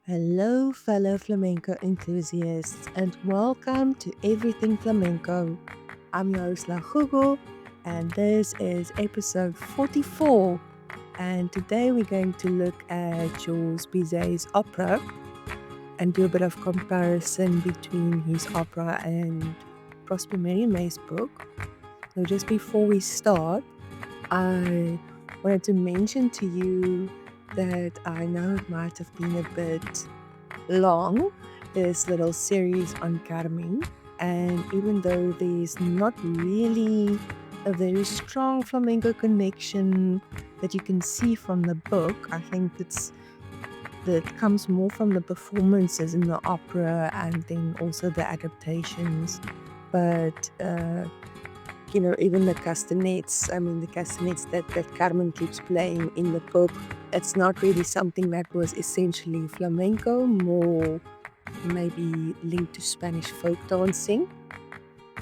Hello, fellow flamenco enthusiasts, and welcome to Everything Flamenco. I'm your host, La Hugo, and this is episode 44. And today we're going to look at Georges Bizet's opera and do a bit of comparison between his opera and Prosper Mérimée book. So, just before we start, I wanted to mention to you that I know it might have been a bit long, this little series on Carmen. And even though there's not really a very strong flamenco connection that you can see from the book, I think that comes more from the performances in the opera and then also the adaptations. But even the castanets that Carmen keeps playing in the book, it's not really something that was essentially flamenco, more maybe linked to Spanish folk dancing.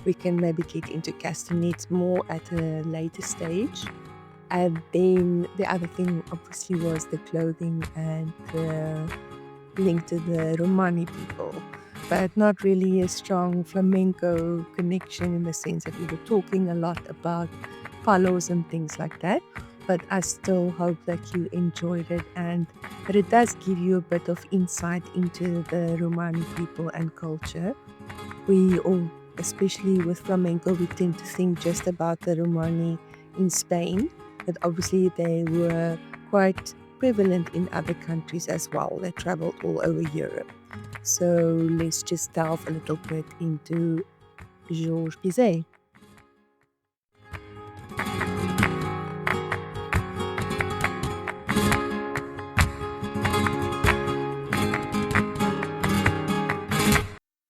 We can maybe get into castanets more at a later stage. And then the other thing obviously was the clothing and the link to the Romani people, but not really a strong flamenco connection in the sense that we were talking a lot about palos and things like that. But I still hope that you enjoyed it and that it does give you a bit of insight into the Romani people and culture. We all, especially with flamenco, we tend to think just about the Romani in Spain, but obviously they were quite prevalent in other countries as well. They traveled all over Europe. So let's just delve a little bit into Georges Bizet.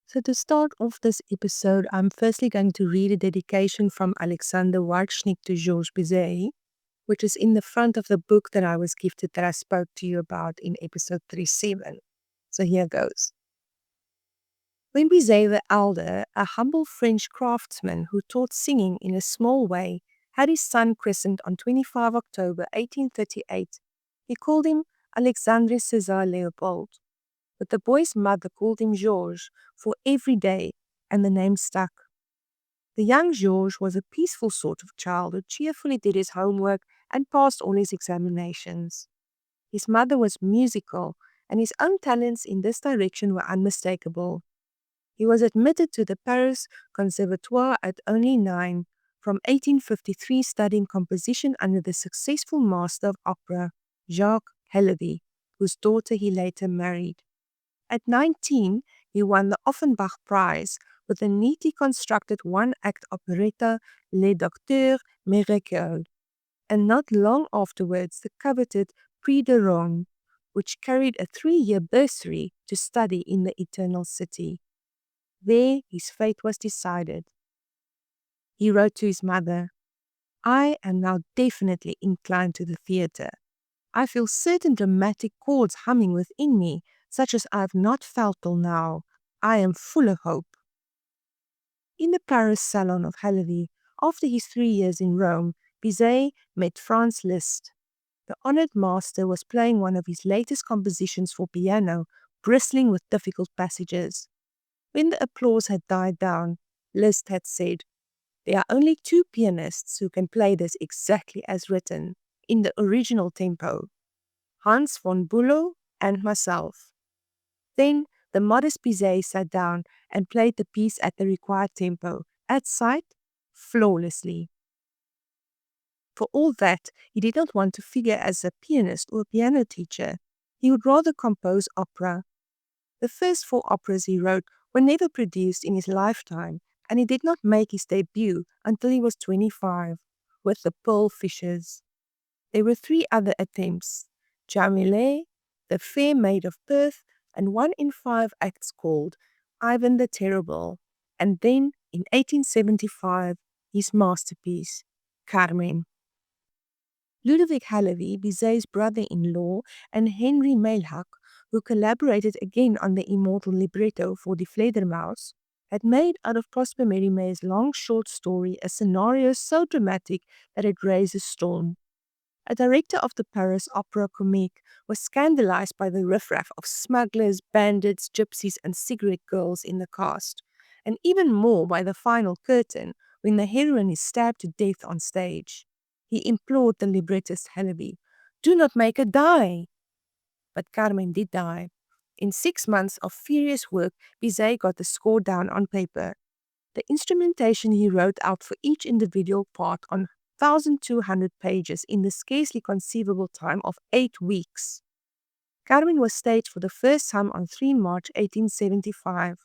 So to start off this episode, I'm firstly going to read a dedication from Alexander Warchnik to Georges Bizet, which is in the front of the book that I was gifted that I spoke to you about in episode 37. So here goes. When Bizet the Elder, a humble French craftsman who taught singing in a small way, had his son christened on 25 October 1838, he called him Alexandre César Léopold. But the boy's mother called him Georges for every day, and the name stuck. The young Georges was a peaceful sort of child who cheerfully did his homework and passed all his examinations. His mother was musical, and his own talents in this direction were unmistakable. He was admitted to the Paris Conservatoire at only 9, from 1853 studying composition under the successful master of opera, Jacques Helledy, whose daughter he later married. At 19, he won the Offenbach Prize with the neatly constructed one-act operetta Les Docteurs Miraculeux, and not long afterwards the coveted Prix de Rome, which carried a 3-year bursary to study in the Eternal City. There his fate was decided. He wrote to his mother, "I am now definitely inclined to the theatre. I feel certain dramatic chords humming within me, such as I have not felt till now. I am full of hope." In the Paris salon of Helledy, after his 3 years in Rome, Bizet met Franz Liszt. The honored master was playing one of his latest compositions for piano, bristling with difficult passages. When the applause had died down, Liszt had said, "There are only 2 pianists who can play this exactly as written, in the original tempo, Hans von Bülow and myself." Then the modest Bizet sat down and played the piece at the required tempo, at sight, flawlessly. For all that, he did not want to figure as a pianist or a piano teacher. He would rather compose opera. The first 4 operas he wrote were never produced in his lifetime, and he did not make his debut until he was 25, with the Pearl Fishers. There were 3 other attempts, Jamilé, The Fair Maid of Perth, and one in 5 acts called Ivan the Terrible, and then, in 1875, his masterpiece, Carmen. Ludovic Halevi, Bizet's brother-in-law, and Henry Mailhac, who collaborated again on the immortal libretto for Die Fledermaus, had made out of Prosper Mérimées' long short story a scenario so dramatic that it raised a storm. A director of the Paris Opera Comique was scandalized by the riffraff of smugglers, bandits, gypsies, and cigarette girls in the cast, and even more by the final curtain when the heroine is stabbed to death on stage. He implored the librettist Halaby, "Do not make her die!" But Carmen did die. In 6 months of furious work, Bizet got the score down on paper. The instrumentation he wrote out for each individual part on 1,200 pages in the scarcely conceivable time of 8 weeks. Carmen was staged for the first time on 3 March 1875.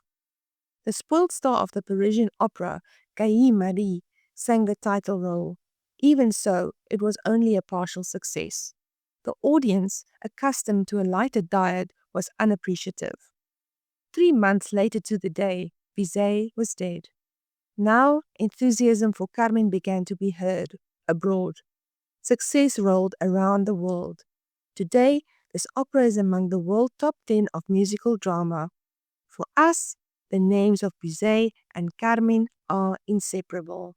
The spoiled star of the Parisian opera, Caillie Marie, sang the title role. Even so, it was only a partial success. The audience, accustomed to a lighter diet, was unappreciative. 3 months later to the day, Bizet was dead. Now, enthusiasm for Carmen began to be heard abroad. Success rolled around the world. Today, this opera is among the world top 10 of musical drama. For us, the names of Bizet and Carmen are inseparable.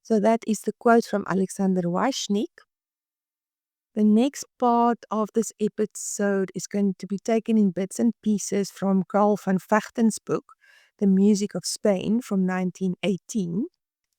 So that is the quote from Alexander Wyshnik. The next part of this episode is going to be taken in bits and pieces from Carl van Vechten's book, The Music of Spain from 1918.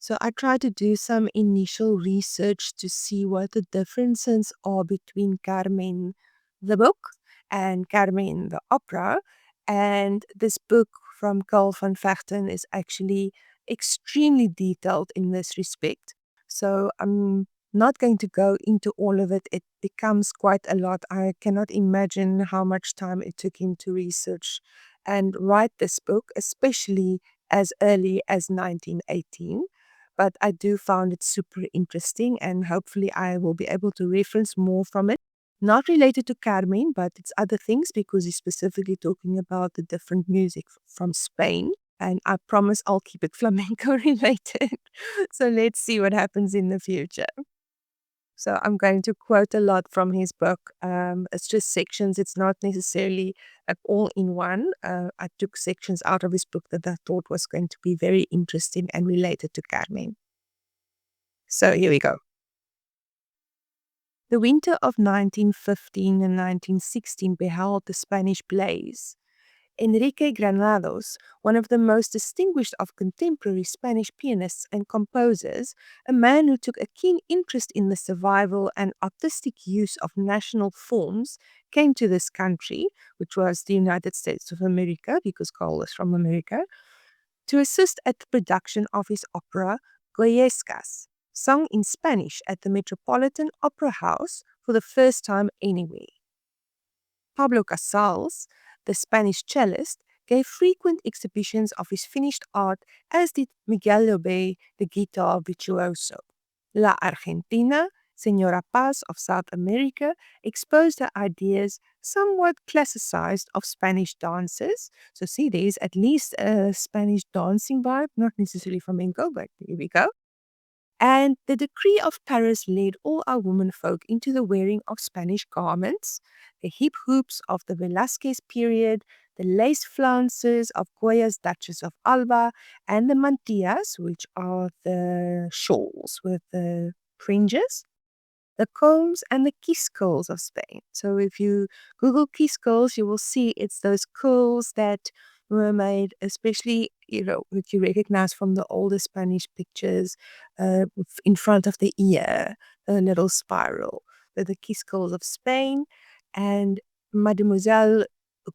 So I tried to do some initial research to see what the differences are between Carmen, the book, and Carmen, the opera. And this book from Carl van Vechten is actually extremely detailed in this respect. So I'm not going to go into all of it. It becomes quite a lot. I cannot imagine how much time it took him to research and write this book, especially as early as 1918. But I do found it super interesting, and hopefully I will be able to reference more from it. Not related to Carmen, but it's other things because he's specifically talking about the different music from Spain. And I promise I'll keep it flamenco related. So let's see what happens in the future. So I'm going to quote a lot from his book. It's just sections. It's not necessarily all in one. I took sections out of his book that I thought was going to be very interesting and related to Carmen. So here we go. The winter of 1915 and 1916 beheld the Spanish blaze. Enrique Granados, one of the most distinguished of contemporary Spanish pianists and composers, a man who took a keen interest in the survival and artistic use of national forms, came to this country, which was the United States of America, because Carl is from America, to assist at the production of his opera Goyescas, sung in Spanish at the Metropolitan Opera House for the first time anywhere. Pablo Casals, the Spanish cellist, gave frequent exhibitions of his finished art, as did Miguel Lobé, the guitar virtuoso. La Argentina, Señora Paz of South America, exposed her ideas, somewhat classicized, of Spanish dances. So see, there is at least a Spanish dancing vibe, not necessarily flamenco, but here we go. And the decree of Paris led all our womenfolk into the wearing of Spanish garments, the hip hoops of the Velázquez period, the lace flounces of Goya's Duchess of Alba, and the mantillas, which are the shawls with the fringes, the combs and the kiss curls of Spain. So if you Google kiss curls, you will see it's those curls that were made, especially, which you recognize from the older Spanish pictures, in front of the ear, a little spiral. They're the kiss curls of Spain. And Mademoiselle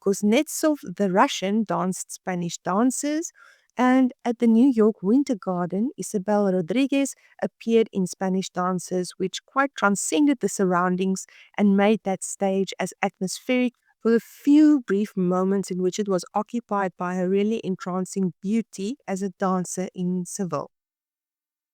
Kuznetsov, the Russian, danced Spanish dances. And at the New York Winter Garden, Isabel Rodriguez appeared in Spanish dances, which quite transcended the surroundings and made that stage as atmospheric for the few brief moments in which it was occupied by her really entrancing beauty as a dancer in Seville.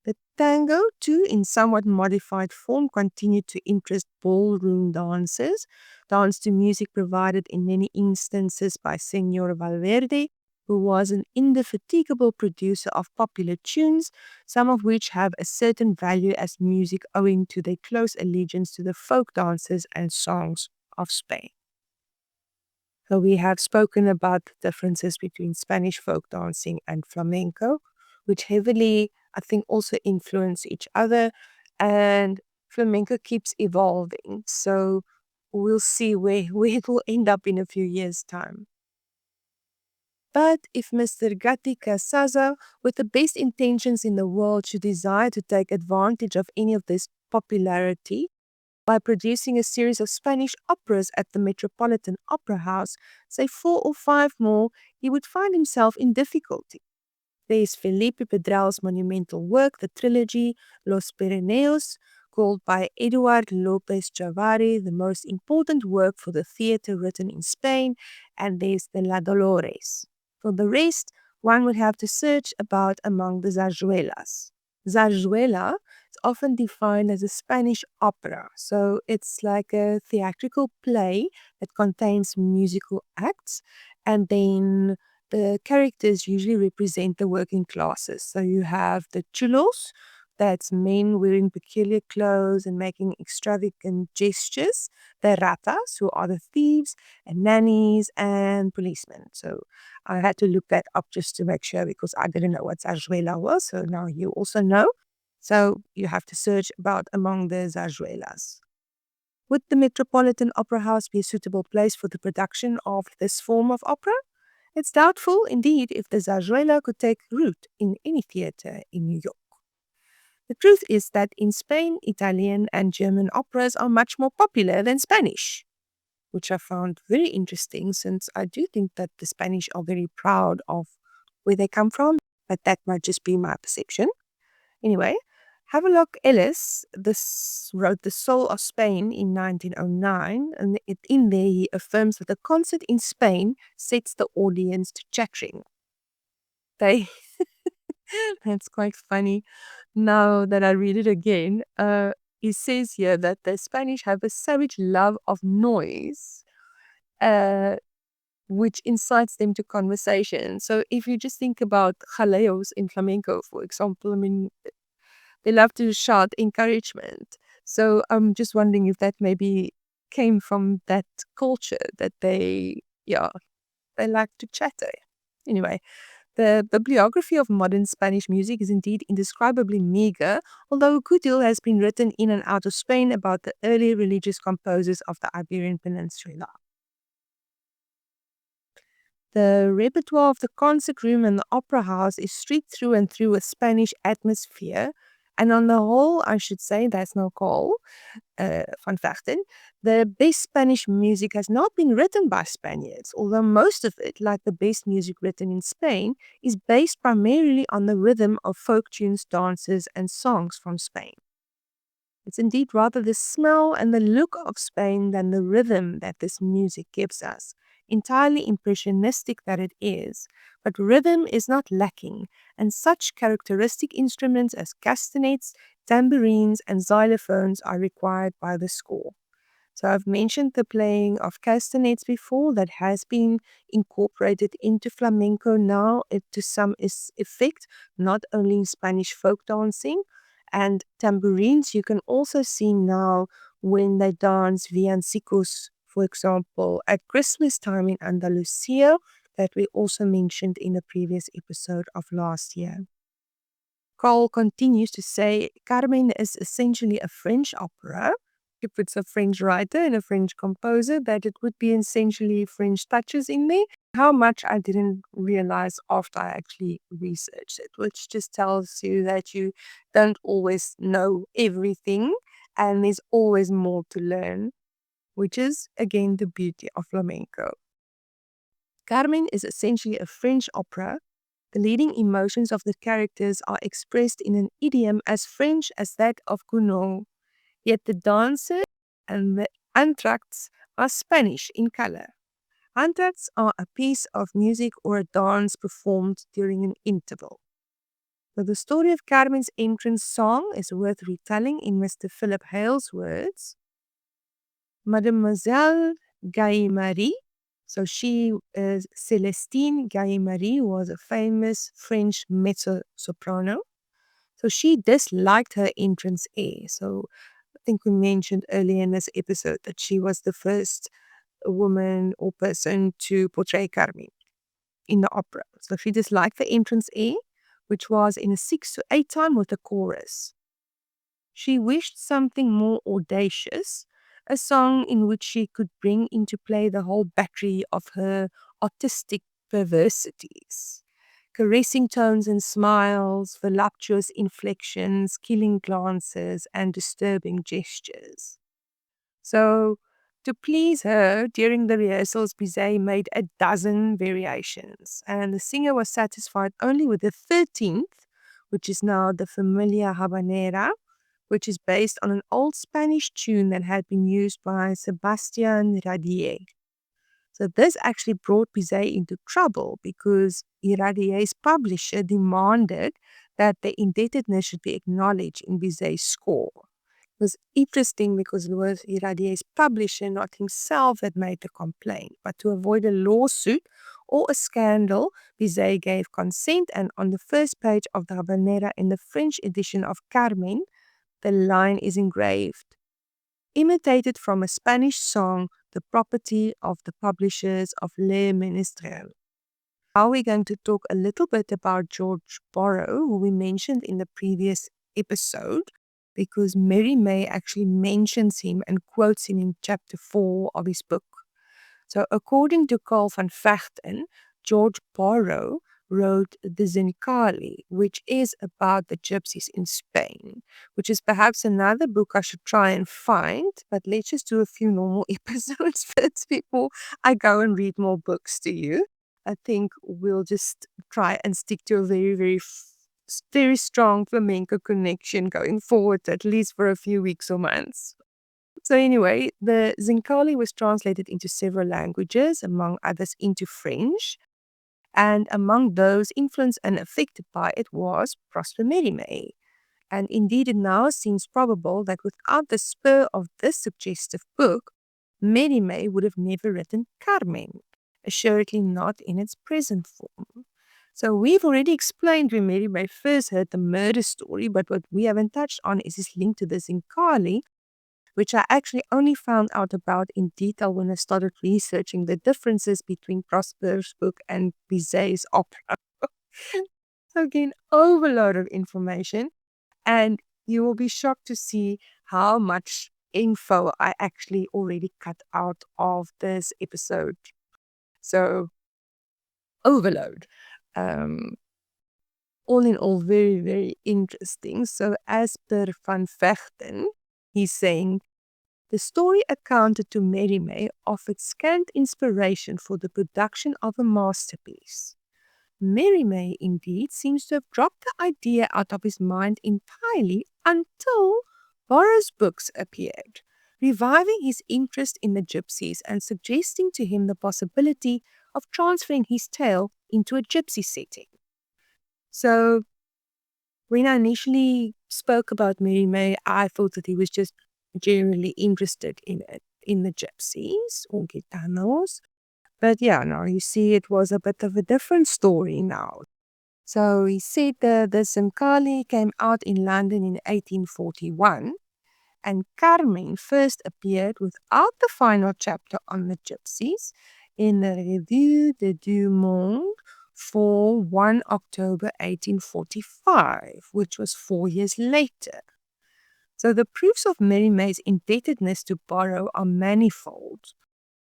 The tango, too, in somewhat modified form, continued to interest ballroom dancers. Dance to music provided in many instances by Senor Valverde, who was an indefatigable producer of popular tunes, some of which have a certain value as music owing to their close allegiance to the folk dances and songs of Spain. So we have spoken about the differences between Spanish folk dancing and flamenco, which heavily, I think, also influence each other. and flamenco keeps evolving. So we'll see where it will end up in a few years' time. But if Mr. Gatti Casazza, with the best intentions in the world, should desire to take advantage of any of this popularity by producing a series of Spanish operas at the Metropolitan Opera House, say 4 or 5 more, he would find himself in difficulty. There is Felipe Pedrell's monumental work, the trilogy Los Pirineos, called by Eduard López Chavarri the most important work for the theatre written in Spain, and there's the La Dolores. For the rest, one would have to search about among the zarzuelas. Zarzuela is often defined as a Spanish opera, so it's like a theatrical play that contains musical acts, and then the characters usually represent the working classes. So you have the chulos, that's men wearing peculiar clothes and making extravagant gestures, the ratas, who are the thieves, and nannies and policemen. So I had to look that up just to make sure because I didn't know what zarzuela was. So now you also know. So you have to search about among the zarzuelas. Would the Metropolitan Opera House be a suitable place for the production of this form of opera? It's doubtful, indeed, if the zarzuela could take root in any theatre in New York. The truth is that in Spain, Italian and German operas are much more popular than Spanish, which I found very interesting since I do think that the Spanish are very proud of where they come from, but that might just be my perception. Anyway, Havelock Ellis wrote The Soul of Spain in 1909, and in there he affirms that a concert in Spain sets the audience to chattering. They That's quite funny. Now that I read it again, he says here that the Spanish have a savage love of noise, uh, which incites them to conversation. So if you just think about jaleos in flamenco, for example, I mean, they love to shout encouragement. So I'm just wondering if that maybe came from that culture that they like to chatter. Anyway, the bibliography of modern Spanish music is indeed indescribably meager, although a good deal has been written in and out of Spain about the early religious composers of the Iberian Peninsula. The repertoire of the concert room and the opera house is streaked through and through with Spanish atmosphere, and on the whole, I should say, that's no call, van Vechten, the best Spanish music has not been written by Spaniards, although most of it, like the best music written in Spain, is based primarily on the rhythm of folk tunes, dances, and songs from Spain. It's indeed rather the smell and the look of Spain than the rhythm that this music gives us. Entirely impressionistic that it is, but rhythm is not lacking, and such characteristic instruments as castanets, tambourines, and xylophones are required by the score. So I've mentioned the playing of castanets before that has been incorporated into flamenco now to some effect, not only in Spanish folk dancing. And tambourines you can also see now when they dance villancicos, for example, at Christmas time in Andalusia, that we also mentioned in a previous episode of last year. Carl continues to say Carmen is essentially a French opera. If it's a French writer and a French composer, that it would be essentially French touches in there. How much I didn't realize after I actually researched it, which just tells you that you don't always know everything and there's always more to learn, which is again the beauty of flamenco. Carmen is essentially a French opera. The leading emotions of the characters are expressed in an idiom as French as that of Gounod, yet the dances and the entr'actes are Spanish in color. Entr'actes are a piece of music or a dance performed during an interval. So the story of Carmen's entrance song is worth retelling in Mr. Philip Hale's words. Mademoiselle Gaye-Marie, so she is Celestine Gaye-Marie, was a famous French mezzo-soprano. So she disliked her entrance air. So I think we mentioned earlier in this episode that she was the first woman or person to portray Carmen in the opera. So she disliked the entrance air, which was in a 6/8 time with a chorus. she wished something more audacious, a song in which she could bring into play the whole battery of her artistic perversities. Caressing tones and smiles, voluptuous inflections, killing glances, and disturbing gestures. So, to please her, during the rehearsals, Bizet made a dozen variations, and the singer was satisfied only with the 13th, which is now the familiar habanera, which is based on an old Spanish tune that had been used by Sebastian Radier. So this actually brought Bizet into trouble because Iradier's publisher demanded that the indebtedness should be acknowledged in Bizet's score. It was interesting because it was Iradier's publisher, not himself, that made the complaint. But to avoid a lawsuit or a scandal, Bizet gave consent, and on the first page of the Habanera in the French edition of Carmen, the line is engraved: imitated from a Spanish song, the property of the publishers of Le Ménestrel. Now we're going to talk a little bit about Georges Bizet, who we mentioned in the previous episode, because Mary May actually mentions him and quotes him in chapter 4 of his book. So according to Carl van Vechten, Georges Bizet wrote the Zincali, which is about the gypsies in Spain, which is perhaps another book I should try and find, but let's just do a few normal episodes first before I go and read more books to you. I think we'll just try and stick to a very strong flamenco connection going forward, at least for a few weeks or months. So anyway, the Zincali was translated into several languages, among others into French. And among those influenced and affected by it was Prosper Mérimée. And indeed, it now seems probable that without the spur of this suggestive book, Mérimée would have never written Carmen, assuredly not in its present form. So we've already explained when Mérimée first heard the murder story, but what we haven't touched on is his link to the Zincali, which I actually only found out about in detail when I started researching the differences between Prosper's book and Bizet's opera. So again, overload of information, and you will be shocked to see how much info I actually already cut out of this episode. So, overload. All in all, very, very interesting. So as per Van Vechten, he's saying, the story accounted to Mérimée offered scant inspiration for the production of a masterpiece. Mérimée, indeed, seems to have dropped the idea out of his mind entirely until Borrow's books appeared, reviving his interest in the gypsies and suggesting to him the possibility of transferring his tale into a gypsy setting. So, when I initially spoke about Mérimée, I thought that he was just generally interested in it, in the gypsies or gitanos. But yeah, now you see it was a bit of a different story now. So he said the Zincali came out in London in 1841, and Carmen first appeared without the final chapter on the gypsies in the Revue des Deux Mondes for 1 October 1845, which was 4 years later. So the proofs of Mérimée's indebtedness to Borrow are manifold,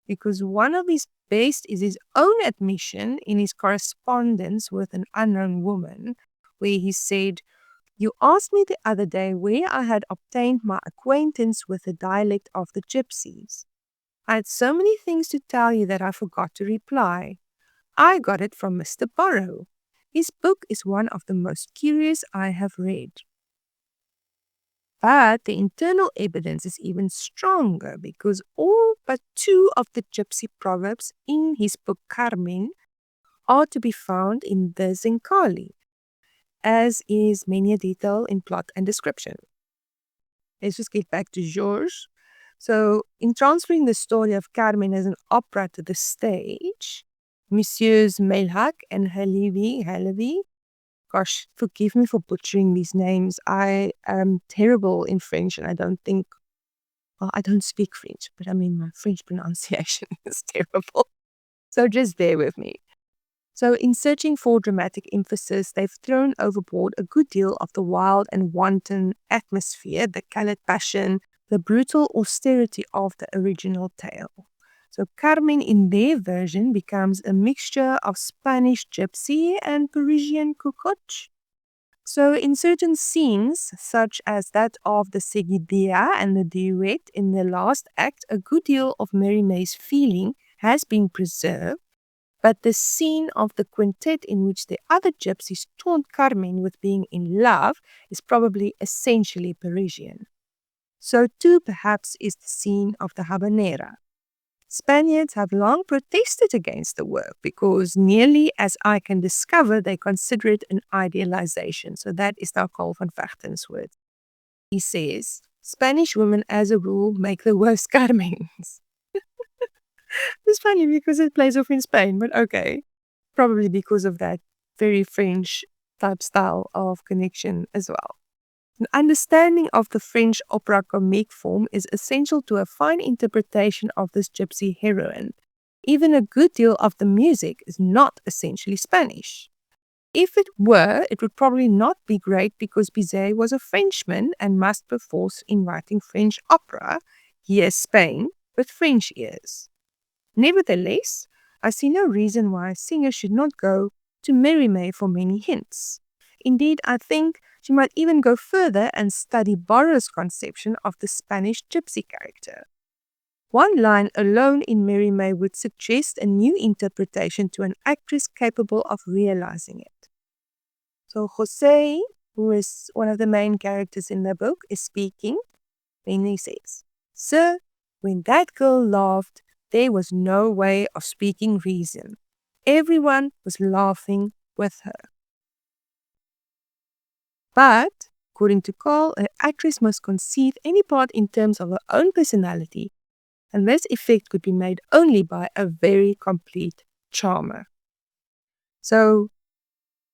because one of his best is his own admission in his correspondence with an unknown woman, where he said, "You asked me the other day where I had obtained my acquaintance with the dialect of the gypsies. I had so many things to tell you that I forgot to reply. I got it from Mr. Borrow. His book is one of the most curious I have read." But the internal evidence is even stronger, because all but 2 of the gypsy proverbs in his book Carmen are to be found in the Zincali, as is many a detail in plot and description. Let's just get back to Georges. So, in transferring the story of Carmen as an opera to the stage, Messieurs Melhac and Halevi, gosh, forgive me for butchering these names. I am terrible in French, and I don't speak French, but I mean, my French pronunciation is terrible. So just bear with me. So in searching for dramatic emphasis, they've thrown overboard a good deal of the wild and wanton atmosphere, the colored passion, the brutal austerity of the original tale. So Carmen in their version becomes a mixture of Spanish gypsy and Parisian cocotte. So in certain scenes, such as that of the seguidilla and the duet in the last act, a good deal of Mary May's feeling has been preserved, but the scene of the quintet in which the other gypsies taunt Carmen with being in love is probably essentially Parisian. So too perhaps is the scene of the habanera. Spaniards have long protested against the work because nearly as I can discover, they consider it an idealization. So that is now Carl van Vechten's word. He says, Spanish women as a rule make the worst Carmens. It's funny because it plays off in Spain, but okay. Probably because of that very French type style of connection as well. An understanding of the French opera comique form is essential to a fine interpretation of this gypsy heroine. Even a good deal of the music is not essentially Spanish. If it were, it would probably not be great because Bizet was a Frenchman and must perforce in writing French opera, yes, Spain, with French ears. Nevertheless, I see no reason why a singer should not go to Mary May for many hints. Indeed, I think she might even go further and study Borrow's conception of the Spanish gypsy character. One line alone in Mary May would suggest a new interpretation to an actress capable of realizing it. So Jose, who is one of the main characters in the book, is speaking. Then he says, Sir, when that girl laughed, there was no way of speaking reason. Everyone was laughing with her. But, according to Carl, an actress must conceive any part in terms of her own personality, and this effect could be made only by a very complete charmer. So,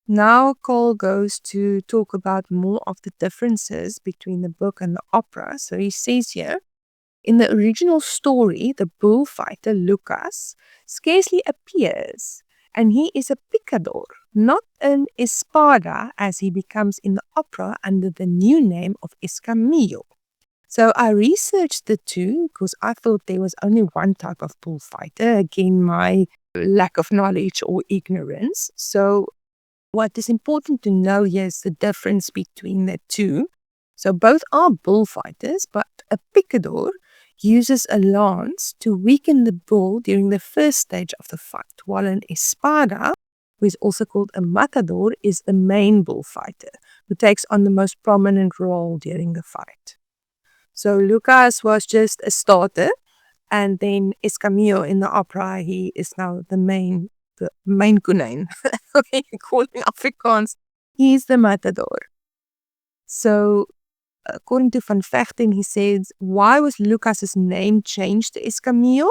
now Carl goes to talk about more of the differences between the book and the opera. So he says here, in the original story, the bullfighter Lucas scarcely appears, and he is a picador, not an espada, as he becomes in the opera under the new name of escamillo. So I researched the two because I thought there was only one type of bullfighter. Again, my lack of knowledge or ignorance. So what is important to know here is the difference between the two. So both are bullfighters, but a picador uses a lance to weaken the bull during the first stage of the fight, while an espada, who is also called a matador, is the main bullfighter, who takes on the most prominent role during the fight. So Lucas was just a starter, and then Escamillo in the opera, he is now the main konijn. Okay, calling Afrikaans, he's the matador. So according to Van Vechten, he says, why was Lucas's name changed to Escamillo?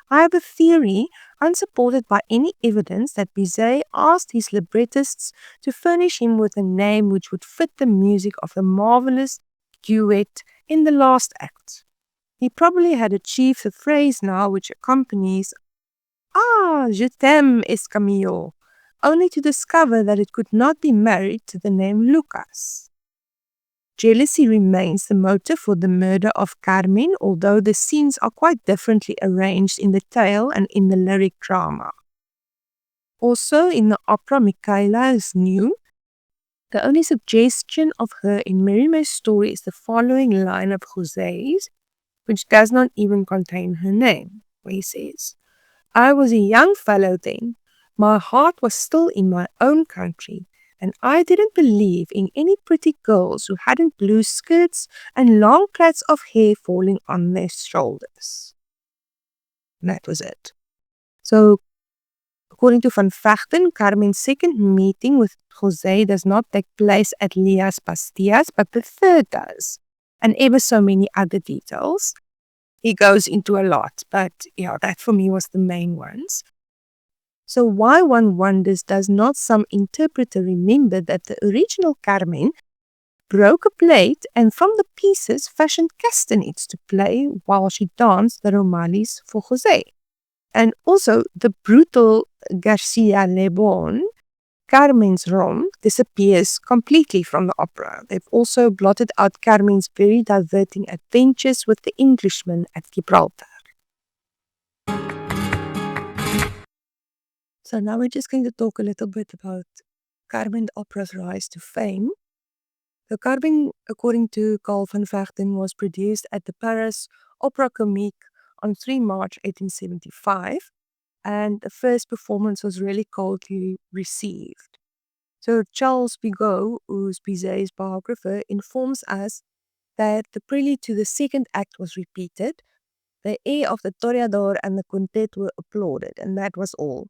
I have a theory, unsupported by any evidence, that Bizet asked his librettists to furnish him with a name which would fit the music of the marvelous duet in the last act. He probably had achieved the phrase now which accompanies, je t'aime, Escamillo, only to discover that it could not be married to the name Lucas. Jealousy remains the motive for the murder of Carmen, although the scenes are quite differently arranged in the tale and in the lyric drama. Also, in the opera, Michaela is new. The only suggestion of her in Mary May's story is the following line of José's, which does not even contain her name, where he says, I was a young fellow then. My heart was still in my own country, and I didn't believe in any pretty girls who hadn't blue skirts and long plaits of hair falling on their shoulders. And that was it. So, according to Van Vechten, Carmen's second meeting with José does not take place at Leah's Pastillas, but the third does. And ever so many other details. He goes into a lot, but yeah, that for me was the main ones. So why, one wonders, does not some interpreter remember that the original Carmen broke a plate and from the pieces fashioned castanets to play while she danced the Romalies for José? And also, the brutal Garcia Lebon, Carmen's role, disappears completely from the opera. They've also blotted out Carmen's very diverting adventures with the Englishman at Gibraltar. So now we're just going to talk a little bit about Carmen the opera's rise to fame. The Carmen, according to Carl van Vechten, was produced at the Paris Opera Comique on 3 March 1875, and the first performance was really coldly received. So Charles Bigot, who's Bizet's biographer, informs us that the prelude to the second act was repeated, the air of the Toreador and the quintet were applauded, and that was all.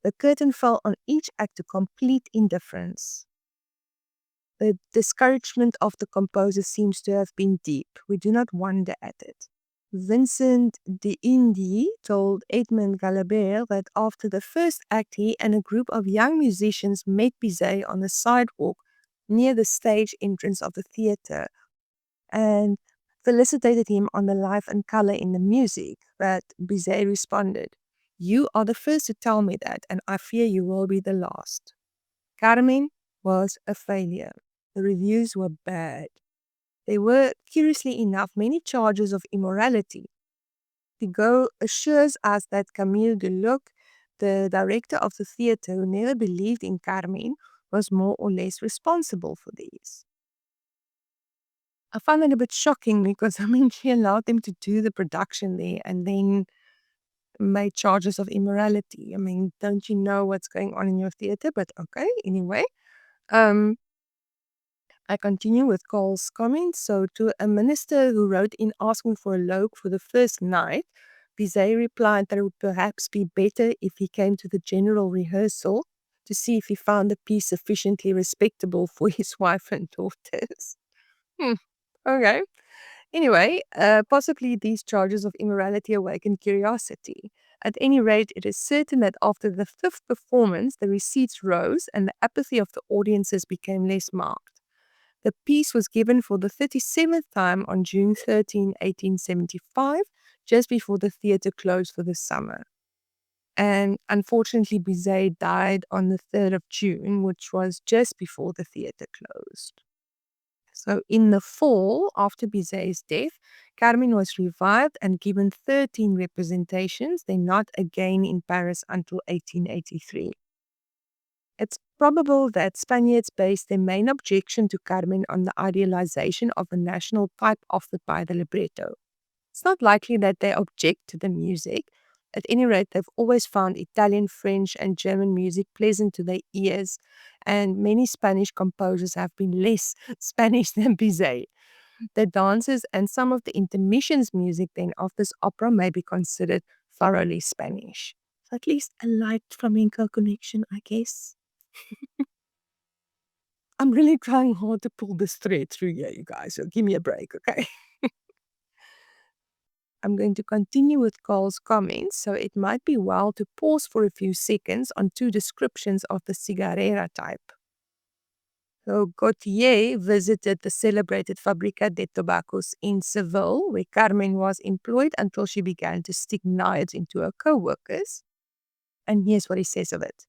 The curtain fell on each act to complete indifference. The discouragement of the composer seems to have been deep. We do not wonder at it. Vincent de Indy told Edmond Galabert that after the first act, he and a group of young musicians met Bizet on the sidewalk near the stage entrance of the theater and felicitated him on the life and color in the music. But Bizet responded, "You are the first to tell me that, and I fear you will be the last." Carmen was a failure. The reviews were bad. There were, curiously enough, many charges of immorality. Pigot assures us that Camille Deluc, the director of the theater who never believed in Carmen, was more or less responsible for these. I find it a bit shocking because, I mean, she allowed them to do the production there and then made charges of immorality. I mean, don't you know what's going on in your theater? But okay, anyway. Um, I continue with Carl's comments. So, to a minister who wrote in asking for a loge for the first night, Bizet replied that it would perhaps be better if he came to the general rehearsal to see if he found the piece sufficiently respectable for his wife and daughters. Hmm. Okay. Anyway, possibly these charges of immorality awakened curiosity. At any rate, it is certain that after the fifth performance, the receipts rose and the apathy of the audiences became less marked. The piece was given for the 37th time on June 13, 1875, just before the theatre closed for the summer. And unfortunately, Bizet died on the 3rd of June, which was just before the theatre closed. So in the fall, after Bizet's death, Carmen was revived and given 13 representations, then not again in Paris until 1883. It's probable that Spaniards based their main objection to Carmen on the idealization of a national type offered by the libretto. It's not likely that they object to the music. At any rate, they've always found Italian, French, and German music pleasant to their ears, and many Spanish composers have been less Spanish than Bizet. The dances and some of the intermissions music then of this opera may be considered thoroughly Spanish. So at least a light flamenco connection, I guess. I'm really trying hard to pull this thread through here, you guys, so give me a break, okay? I'm going to continue with Carl's comments, so it might be well to pause for a few seconds on two descriptions of the cigarrera type. So Gautier visited the celebrated Fabrica de Tabacos in Seville, where Carmen was employed until she began to stick knives into her co-workers. And here's what he says of it.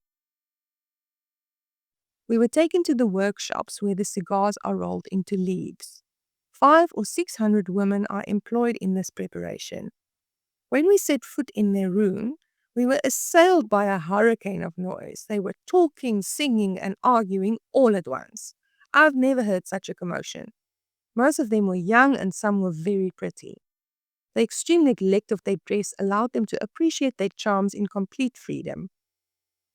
We were taken to the workshops where the cigars are rolled into leaves. 500 or 600 women are employed in this preparation. When we set foot in their room, we were assailed by a hurricane of noise. They were talking, singing, and arguing all at once. I've never heard such a commotion. Most of them were young and some were very pretty. The extreme neglect of their dress allowed them to appreciate their charms in complete freedom.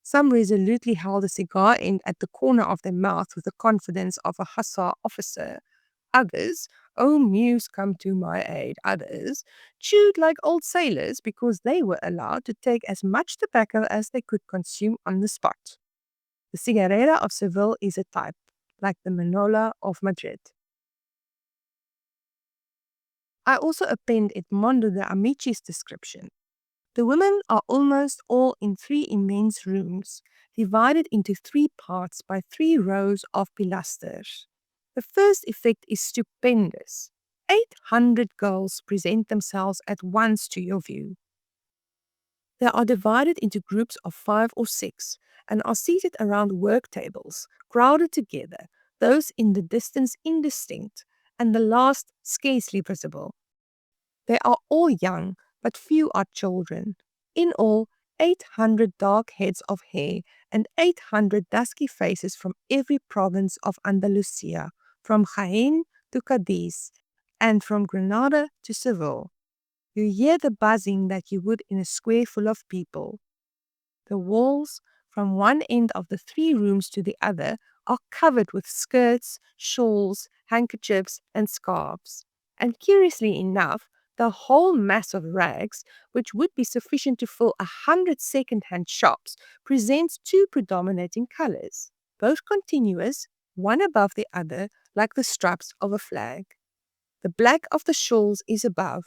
Some resolutely held a cigar end at the corner of their mouth with the confidence of a hussar officer. Others, oh muse come to my aid, others chewed like old sailors because they were allowed to take as much tobacco as they could consume on the spot. The cigarrera of Seville is a type, like the Manola of Madrid. I also append Edmondo de Amici's description. The women are almost all in 3 immense rooms, divided into 3 parts by 3 rows of pilasters. The first effect is stupendous. 800 girls present themselves at once to your view. They are divided into groups of 5 or 6 and are seated around work tables, crowded together, those in the distance indistinct, and the last scarcely visible. They are all young, but few are children. In all, 800 dark heads of hair and 800 dusky faces from every province of Andalusia, from Jaén to Cadiz, and from Granada to Seville. You hear the buzzing that you would in a square full of people. The walls, from one end of the 3 rooms to the other, are covered with skirts, shawls, handkerchiefs, and scarves. And curiously enough, the whole mass of rags, which would be sufficient to fill 100 second-hand shops, presents 2 predominating colors, both continuous, one above the other, like the stripes of a flag. The black of the shawls is above,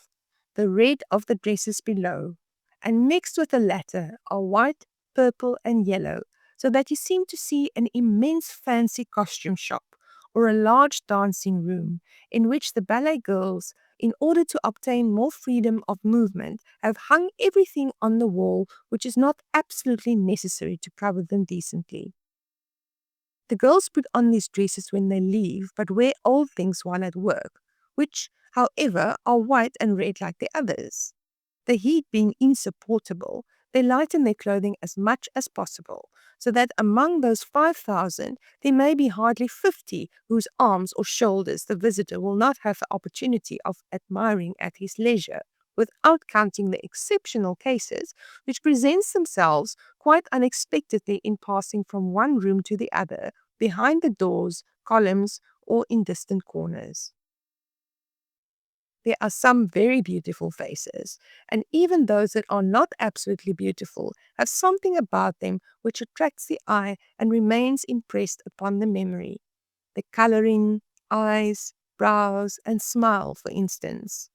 the red of the dresses below, and mixed with the latter are white, purple, and yellow, so that you seem to see an immense fancy costume shop, or a large dancing room, in which the ballet girls, in order to obtain more freedom of movement, have hung everything on the wall which is not absolutely necessary to cover them decently. The girls put on these dresses when they leave, but wear old things while at work, which, however, are white and red like the others. The heat being insupportable, they lighten their clothing as much as possible, so that among those 5,000 there may be hardly 50 whose arms or shoulders the visitor will not have the opportunity of admiring at his leisure, without counting the exceptional cases which present themselves quite unexpectedly in passing from one room to the other, behind the doors, columns, or in distant corners. There are some very beautiful faces, and even those that are not absolutely beautiful have something about them which attracts the eye and remains impressed upon the memory. The coloring, eyes, brows, and smile, for instance.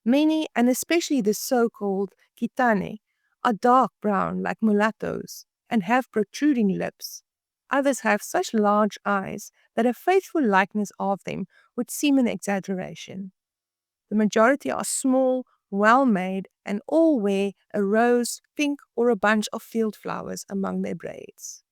Many, and especially the so-called gitane, are dark brown like mulattoes and have protruding lips. Others have such large eyes that a faithful likeness of them would seem an exaggeration. The majority are small, well-made, and all wear a rose, pink, or a bunch of field flowers among their braids.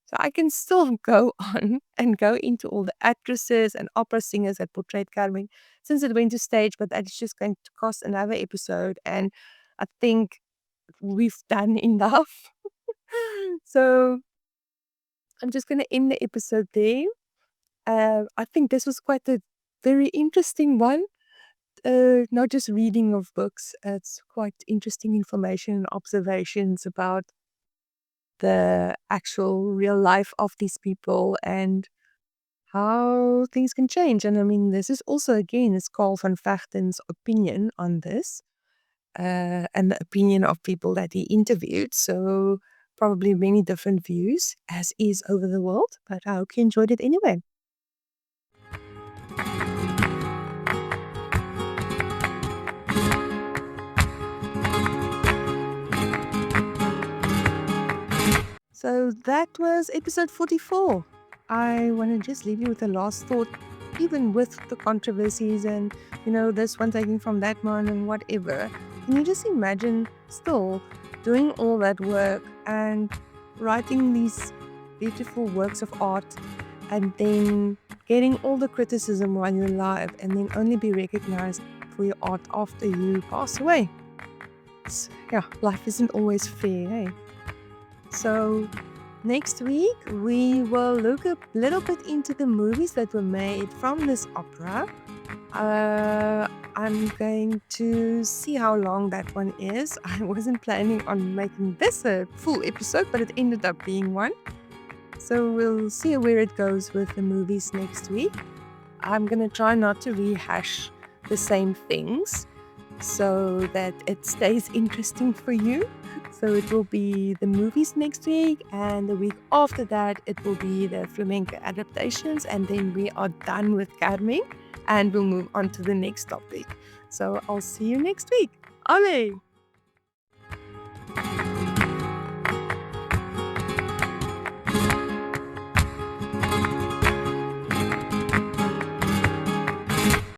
So I can still go on and go into all the actresses and opera singers that portrayed Carmen since it went to stage, but that is just going to cost another episode, and I think we've done enough. So I'm just going to end the episode there. I think this was quite a very interesting one. Not just reading of books, it's quite interesting information and observations about the actual real life of these people and how things can change. And I mean, this is also, again, is Carl van Vechten's opinion on this, and the opinion of people that he interviewed. So probably many different views, as is over the world, but I hope you enjoyed it anyway. So that was episode 44. I want to just leave you with a last thought, even with the controversies and, this one taking from that one and whatever. Can you just imagine still doing all that work and writing these beautiful works of art and then getting all the criticism while you're alive and then only be recognized for your art after you pass away? Life isn't always fair, eh? So next week, we will look a little bit into the movies that were made from this opera. I'm going to see how long that one is. I wasn't planning on making this a full episode, but it ended up being one. So we'll see where it goes with the movies next week. I'm going to try not to rehash the same things so that it stays interesting for you. So it will be the movies next week, and the week after that it will be the flamenco adaptations, and then we are done with Carmen and we'll move on to the next topic. So I'll see you next week. Ale!